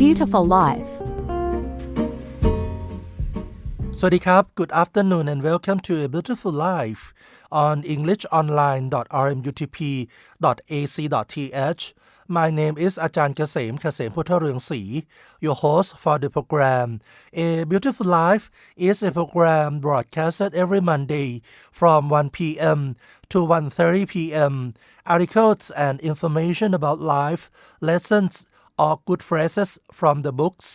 beautiful life. สวัสดีครับ Good afternoon and welcome to A Beautiful Life on englishonline.rmutp.ac.th. My name is อาจารย์เกษมพุทธเรืองศรี your host for the program. A Beautiful Life is a program broadcasted every Monday from 1 p.m. to 1:30 p.m. Articles and information about life, lessons, or good phrases from the books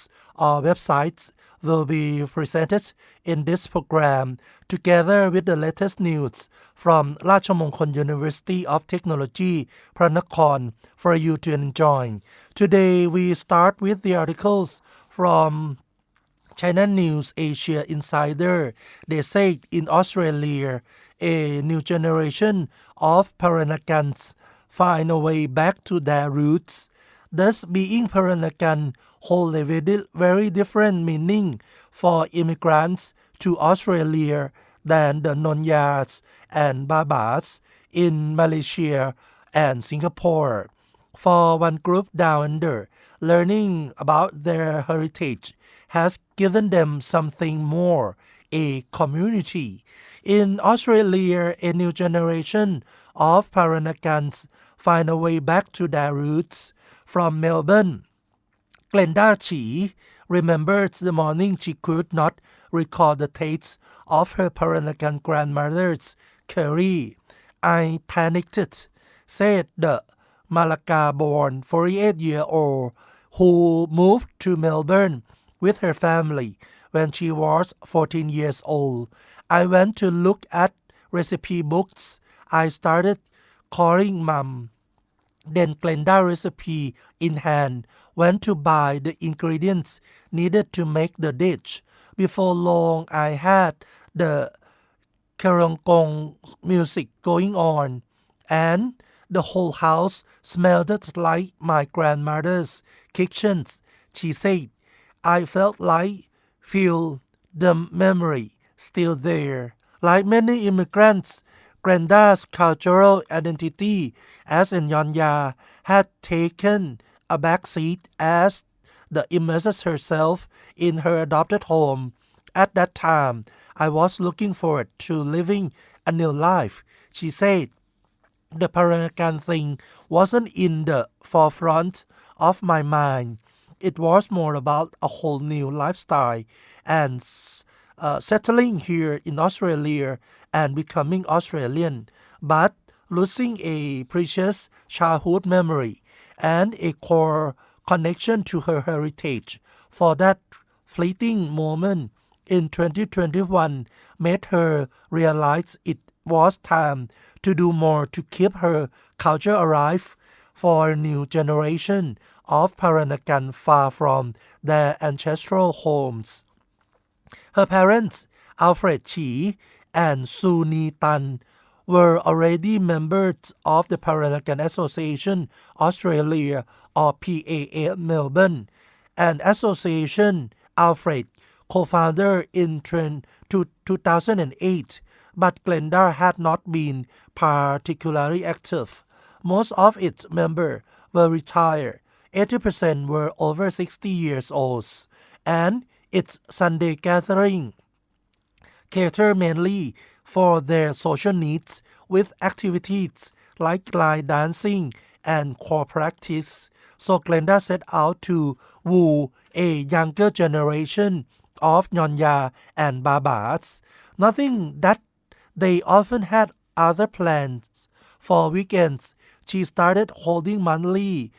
or websites will be presented in this program together with the latest news from ราชมงคล University of Technology Peranakans for you to enjoy. Today we start with the articles from China News Asia Insider. They say in Australia, a new generation of Peranakans find a way back to their roots. Thus, being Peranakan hold a very different meaning for immigrants to Australia than the Nonyas and Babas in Malaysia and Singapore. For one group down under, learning about their heritage has given them something more, a community. In Australia, a new generation of Peranakans find a way back to their roots. From Melbourne, Glenda Chi remembers the morning she could not recall the taste of her Peranakan grandmother's curry. I panicked, said the Malacca-born 48-year-old who moved to Melbourne with her family when she was 14 years old. I went to look at recipe books. I started calling Mom. Then Glenda, recipe in hand, went to buy the ingredients needed to make the dish. Before long, I had the Kerongkong music going on, and the whole house smelled like my grandmother's kitchen. She said, I felt like feel the memory still there. Like many immigrants, Glenda's cultural identity as a Nyonya had taken a back seat as the immerses herself in her adopted home. At that time, I was looking forward to living a new life. She said, the Peranakan thing wasn't in the forefront of my mind. It was more about a whole new lifestyle and settling here in Australia and becoming Australian, but losing a precious childhood memory and a core connection to her heritage. For that fleeting moment in 2021 made her realize it was time to do more to keep her culture alive for a new generation of Peranakan far from their ancestral homes. Her parents, Alfred Chi and Suni Tan, were already members of the Peranakan Association Australia or PAA Melbourne, an association Alfred co-founded in 2008, but Glenda had not been particularly active. Most of its members were retired. 80% were over 60 years old, and its Sunday gathering cater mainly for their social needs with activities like line dancing and choir practice. So Glenda set out to woo a younger generation of Nyonya and Babas. Nothing that they often had other plans. For weekends, she started holding monthly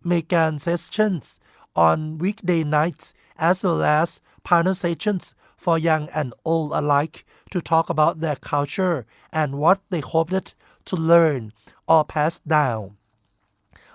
Megan sessions on weekday nights as well as panel sessions for young and old alike to talk about their culture and what they hoped to learn or pass down.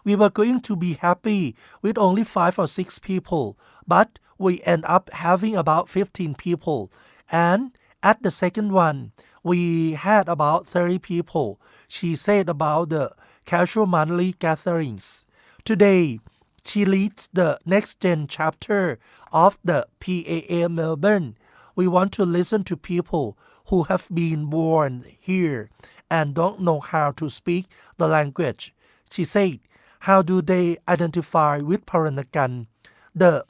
We were going to be happy with only 5 or 6 people, but we end up having about 15 people. And at the second one, we had about 30 people, she said about the casual monthly gatherings. Today, she leads the next-gen chapter of the PAA Melbourne. We want to listen to people who have been born here and don't know how to speak the language. She said, how do they identify with Peranakan? the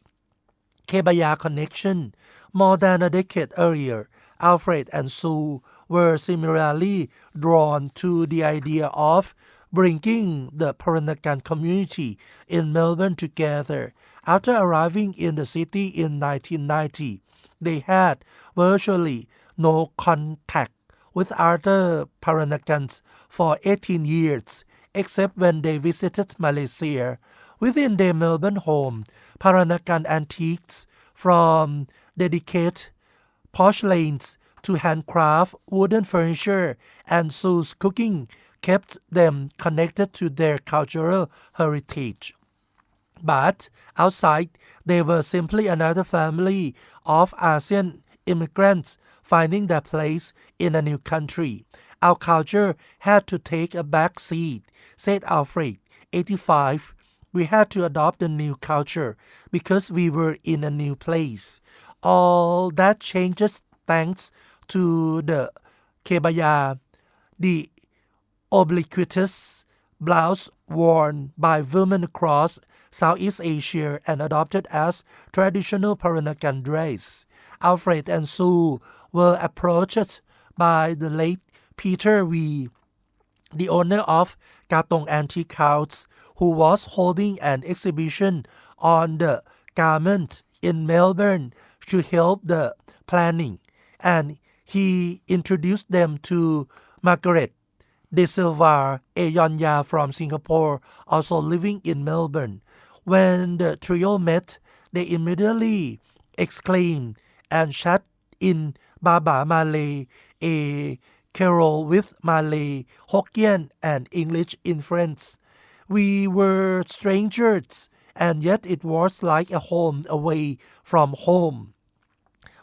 Kebaya connection. More than a decade earlier, Alfred and Sue were similarly drawn to the idea of bringing the Peranakan community in Melbourne together. After arriving in the city in 1990, they had virtually no contact with other Peranakans for 18 years, except when they visited Malaysia. Within their Melbourne home, Peranakan antiques from dedicated porcelains to handcraft wooden furniture and Sue's cooking kept them connected to their cultural heritage. But outside, they were simply another family of ASEAN immigrants finding their place in a new country. Our culture had to take a back seat, said Alfred, 85. We had to adopt a new culture because we were in a new place. All that changes thanks to the kebaya, the obliquitous blouse worn by women across Southeast Asia and adopted as traditional Peranakan dress. Alfred and Sue were approached by the late Peter V., the owner of Katong Antique House, who was holding an exhibition on the garment in Melbourne to help the planning, and he introduced them to Margaret De Silva, a Yonya from Singapore, also living in Melbourne. When the trio met, they immediately exclaimed and chat in Baba Malay, a carol with Malay, Hokkien, and English influence. We were strangers, and yet it was like a home away from home.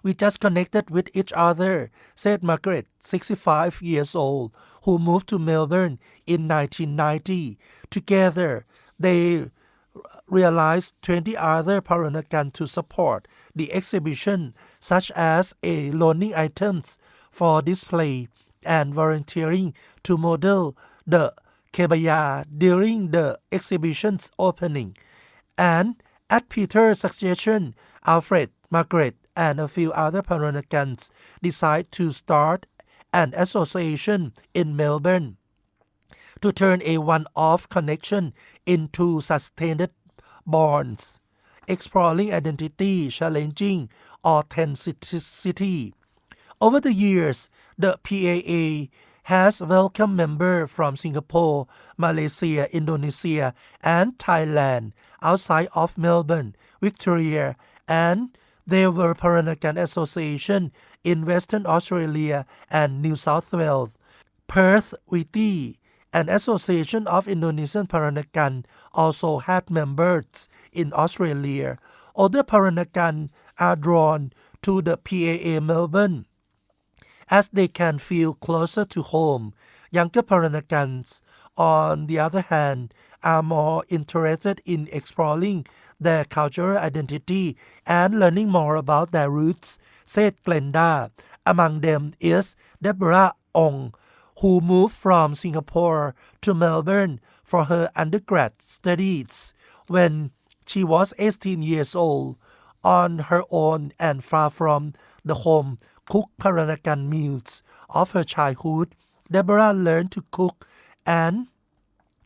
We just connected with each other, said Margaret, 65 years old, who moved to Melbourne in 1990. Together, they realized 20 other Peranakan to support the exhibition, such as loaning items for display and volunteering to model the kebaya during the exhibition's opening. And at Peter's suggestion, Alfred, Margaret, and a few other Peranakans decided to start an association in Melbourne to turn a one-off connection into sustained bonds, exploring identity, challenging authenticity. Over the years, the PAA has welcomed members from Singapore, Malaysia, Indonesia, and Thailand outside of Melbourne, Victoria, and there were Peranakan Association in Western Australia and New South Wales. Perth, Whitty, an association of Indonesian Peranakan also had members in Australia. Other Peranakan are drawn to the PAA Melbourne as they can feel closer to home. Younger Peranakans, on the other hand, are more interested in exploring their cultural identity and learning more about their roots, said Glenda. Among them is Deborah Ong, who moved from Singapore to Melbourne for her undergrad studies when she was 18 years old. On her own and far from the home cooked Peranakan meals of her childhood, Deborah learned to cook, an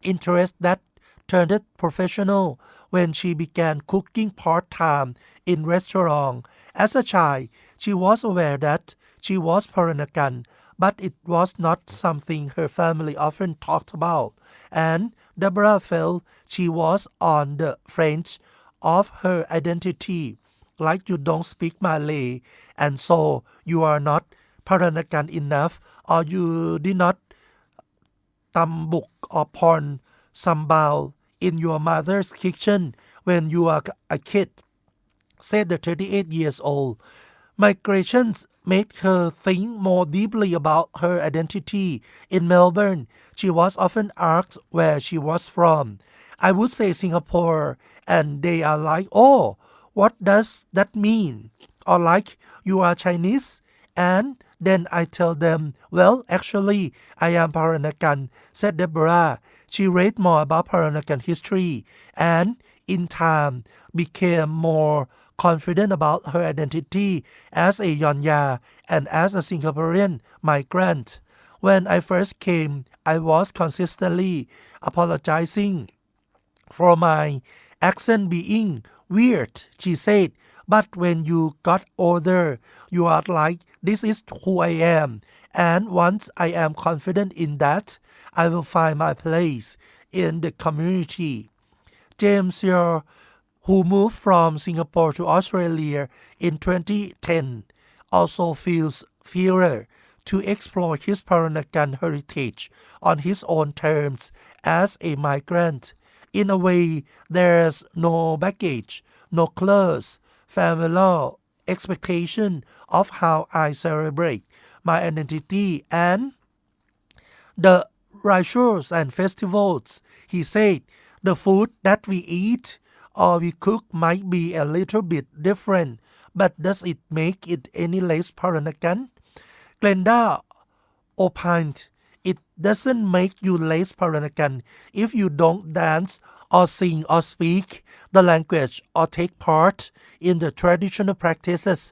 interest that turned professional when she began cooking part-time in restaurants. As a child, she was aware that she was Peranakan, but it was not something her family often talked about, and Deborah felt she was on the fringe of her identity. Like you don't speak Malay, and so you are not Peranakan enough, or you did not tambuk or porn sambal in your mother's kitchen when you are a kid, said the 38 years old. Migrations made her think more deeply about her identity. In Melbourne, she was often asked where she was from. I would say Singapore, and they are like, oh, what does that mean? Or like, you are Chinese? And then I tell them, well, actually, I am Peranakan, said Deborah. She read more about Peranakan history and in time became more confident about her identity as a Yanya and as a Singaporean migrant. When I first came, I was consistently apologizing for my accent being weird, she said. But when you got older, you are like, this is who I am. And once I am confident in that, I will find my place in the community. James here, who moved from Singapore to Australia in 2010, also feels freer to explore his Peranakan heritage on his own terms as a migrant. In a way, there's no baggage, no clothes, family expectation of how I celebrate my identity and the rituals and festivals. He said the food that we eat or we cook might be a little bit different, but does it make it any less Peranakan? Glenda opined, it doesn't make you less Peranakan if you don't dance or sing or speak the language or take part in the traditional practices.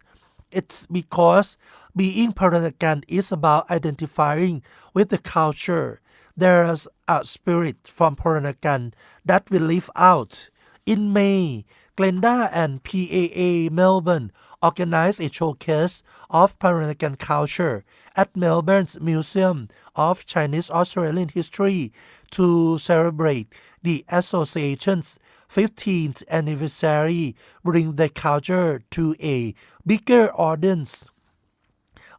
It's because being Peranakan is about identifying with the culture. There's a spirit from Peranakan that we live out. In May, Glenda and PAA Melbourne organized a showcase of Peranakan culture at Melbourne's Museum of Chinese Australian History to celebrate the association's 15th anniversary, bring the culture to a bigger audience.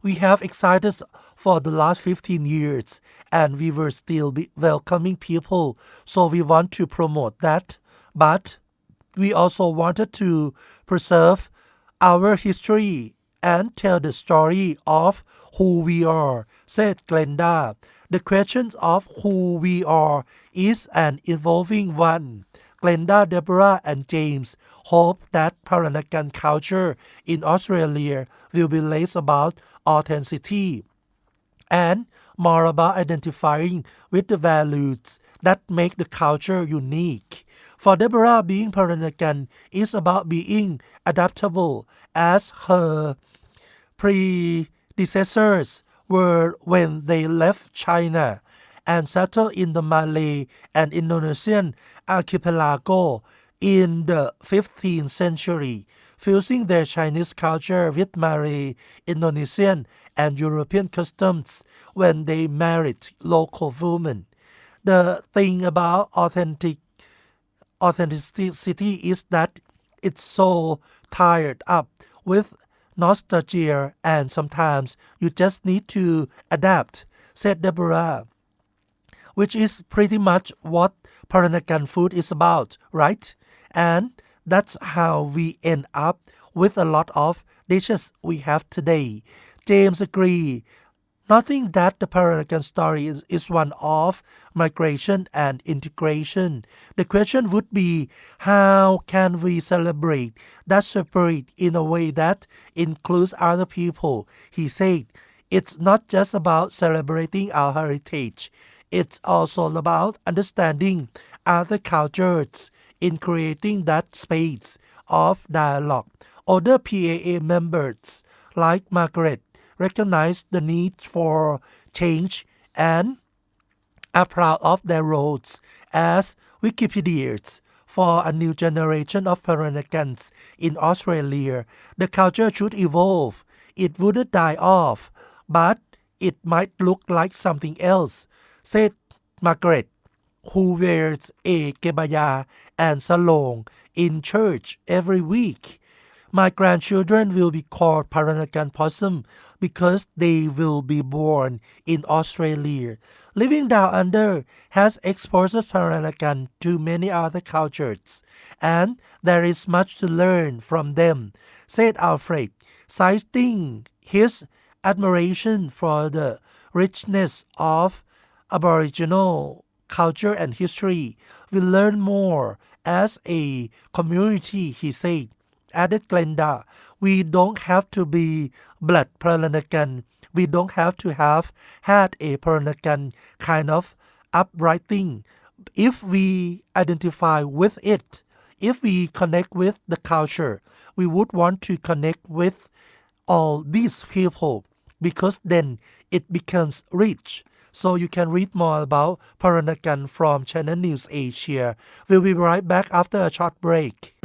We have excited for the last 15 years and we were still welcoming people, so we want to promote that. But we also wanted to preserve our history and tell the story of who we are, said Glenda. The question of who we are is an evolving one. Glenda, Deborah, and James hope that Peranakan culture in Australia will be less about authenticity and more about identifying with the values that make the culture unique. For Deborah, being Peranakan is about being adaptable as her predecessors were when they left China and settled in the Malay and Indonesian archipelago in the 15th century, fusing their Chinese culture with Malay, Indonesian, and European customs when they married local women. The thing about authenticity is that it's so tied up with nostalgia and sometimes you just need to adapt, said Deborah, which is pretty much what Peranakan food is about, right? And that's how we end up with a lot of dishes we have today. James agreed. Nothing that the Peranakan story is one of migration and integration. The question would be, how can we celebrate that spirit in a way that includes other people? He said, it's not just about celebrating our heritage. It's also about understanding other cultures in creating that space of dialogue. Other PAA members, like Margaret, recognize the need for change and are proud of their roles as Wikipedians for a new generation of Peranakans in Australia. The culture should evolve. It wouldn't die off, but it might look like something else, said Margaret, who wears a kebaya and sarong in church every week. My grandchildren will be called Peranakan possum because they will be born in Australia. Living down under has exposed Peranakan to many other cultures, and there is much to learn from them, said Alfred, citing his admiration for the richness of Aboriginal culture and history. We learn more as a community, he said. Added Glenda, we don't have to be blood Peranakan. We don't have to have had a Peranakan kind of uprising. If we identify with it, if we connect with the culture, we would want to connect with all these people because then it becomes rich. So you can read more about Peranakan from Channel News Asia. We'll be right back after a short break.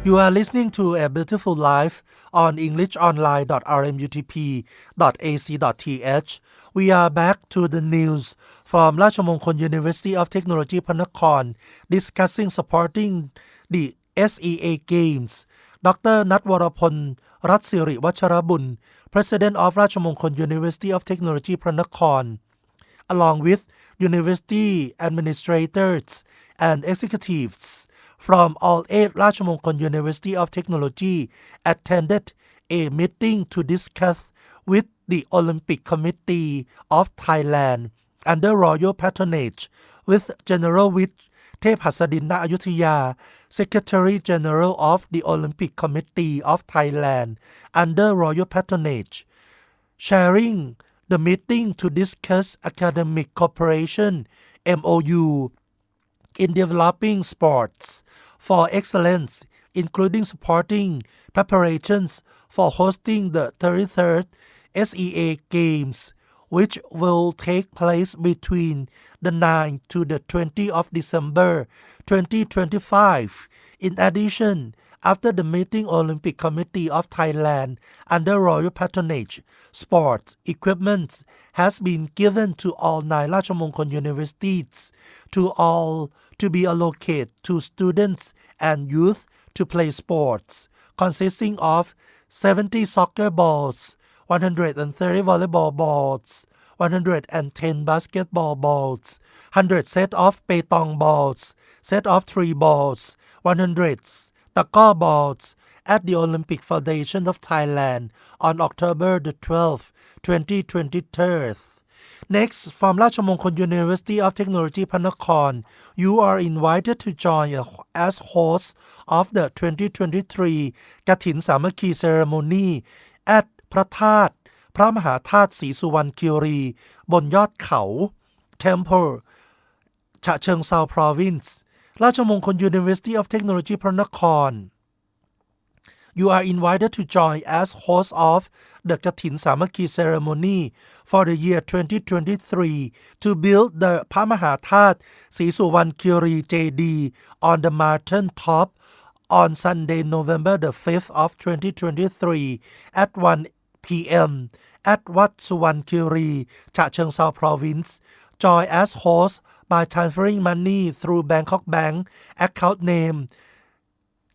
You are listening to A Beautiful Life on englishonline.rmutp.ac.th. We are back to the news from Rajamongkol University of Technology Peranakans discussing supporting the SEA Games. Dr. นัทวรพลรัตน์สิริวัชรบุญ President of Rajamongkol University of Technology Peranakans, along with university administrators and executives from all 8 Rajamongkol University of Technology attended a meeting to discuss with the Olympic Committee of Thailand under royal patronage with General Vitt เทพหัสดิน ณ อยุธยา Secretary General of the Olympic Committee of Thailand under royal patronage, sharing the meeting to discuss academic cooperation MOU in developing sports for excellence, including supporting preparations for hosting the 33rd SEA Games, which will take place between the 9th to the 20th of December 2025. In addition, after the meeting, Olympic Committee of Thailand under royal patronage, sports equipment has been given to all 9 Rajamongkol universities to all to be allocated to students and youth to play sports, consisting of 70 soccer balls, 130 volleyball balls, 110 basketball balls, 100 set of ping-pong balls, set of 3 balls, 100 taqo balls at the Olympic Foundation of Thailand on October the 12th, 2023. Next, from Rajamongkol University of Technology Peranakans, you are invited to join as host of the 2023 กฐินสามัคคี ceremony at พระธาตุพระมหาธาตุศรีสุวรรณคีรีบนยอดเขา Temple ฉะเชิงเทรา Province ราชมงคล University of Technology พระนคร You are invited to join as host of the กฐินสามัคคี ceremony for the year 2023 to build the พระมหาธาตุศรีสุวรรณคีรี JD on the mountain top on Sunday, November the 5th of 2023 at 1 p.m. at วัดสุวรรณคีรีฉะเชิงเทรา Province. Join as host by transferring money through Bangkok Bank account name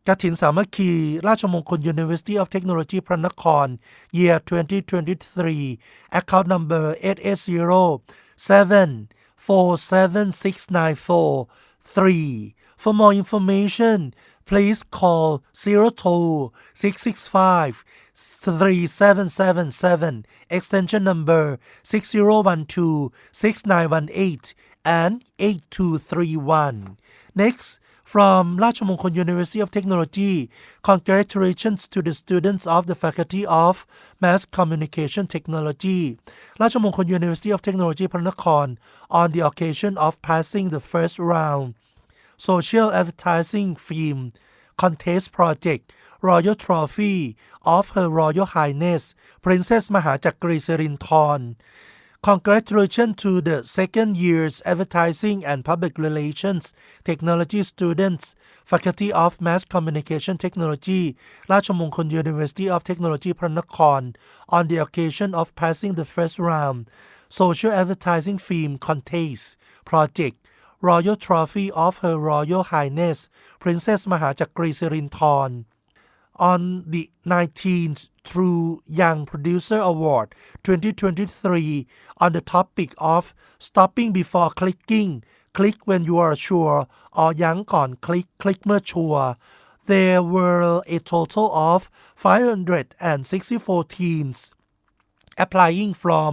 กฐินสามัคคีราชมงคล University of Technology พระนคร year 2023 account number 880747694 For more information, please call 02-665-3777 extension number 6012 6918 and 8231. Next, from Rajamongkol University of Technology, congratulations to the students of the Faculty of Mass Communication Technology, Rajamongkol University of Technology พระนคร on the occasion of passing the first round Social Advertising Film Contest Project Royal Trophy of Her Royal Highness Princess มหาจักรีสิรินธรCongratulations to the second year's Advertising and Public Relations Technology students, Faculty of Mass Communication Technology, Rajamongkol University of Technology พระนคร on the occasion of passing the first round Social Advertising Film Contest Project Royal Trophy of Her Royal Highness Princess มหาจักรีสิรินธรon the 19th through Young Producer Award 2023 on the topic of stopping before clicking, click when you are sure, or ยังก่อนคลิก click เมื่อชัวร์ There were a total of 564 teams applying from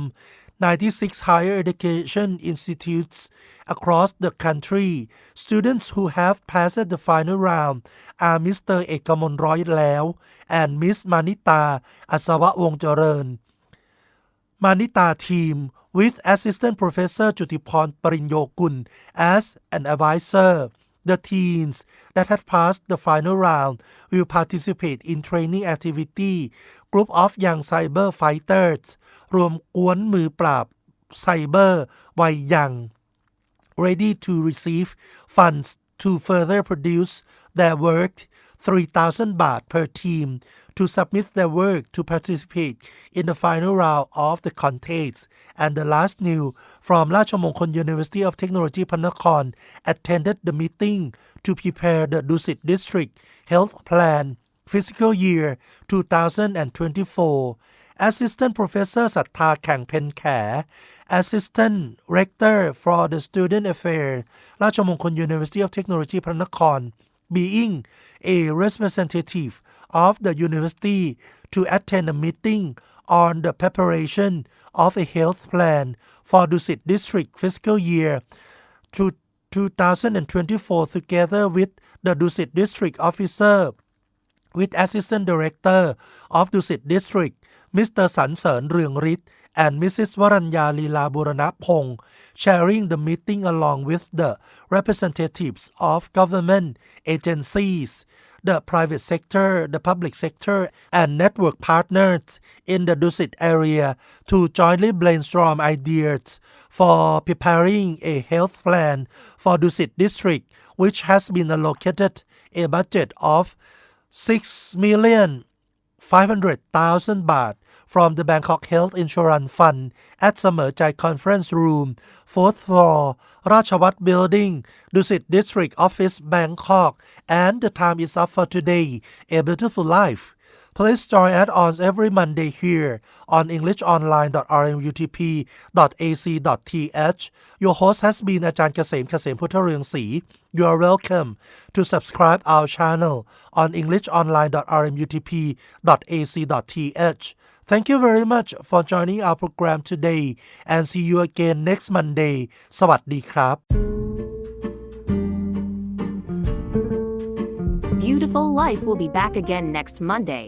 96 higher education institutes across the country. Students who have passed the final round are Mr. เอกมลร้อยแล้ว and Miss มานิตาอัศวะวงศ์เจริญ Manita team with Assistant Professor จุติพรปริญโยกุล as an advisor. The teams that had passed the final round will participate in training activity Group of Young Cyber Fighters รวมกวนมือปราบไซเบอร์วัยยัง ready to receive funds to further produce their work 3,000 baht per team to submit their work to participate in the final round of the contest. And the last news from Rajamongkol University of Technology พระนคร attended the meeting to prepare the Dusit District Health Plan Fiscal Year 2024. Assistant Professor ศรัทธาแข่งเพ็ญแข Assistant Rector for the Student Affairs ราชมงคล University of Technology พระนคร being a representative of the university to attend a meeting on the preparation of a health plan for Dusit District Fiscal Year 2024 together with the Dusit District Officer with Assistant Director of Dusit District Mr. สรรเสริญเรืองฤทธิ์ and Mrs. วรัญญาลีลาบูรณพงษ์ sharing the meeting along with the representatives of government agencies, the private sector, the public sector, and network partners in the Dusit area to jointly brainstorm ideas for preparing a health plan for Dusit District, which has been allocated a budget of 6,500,000 baht from the Bangkok Health Insurance Fund at เสมอใจ Conference Room 4th floor ราชวัตร Building Dusit District Office Bangkok and the time is up for today a beautiful life. Please join add-ons every Monday here on englishonline.rmutp.ac.th. Your host has been อาจารย์เกษม พุทธเรืองศรี You are welcome to subscribe our channel on englishonline.rmutp.ac.th. Thank you very much for joining our program today and see you again next Monday. สวัสดีครับ Beautiful Life will be back again next Monday.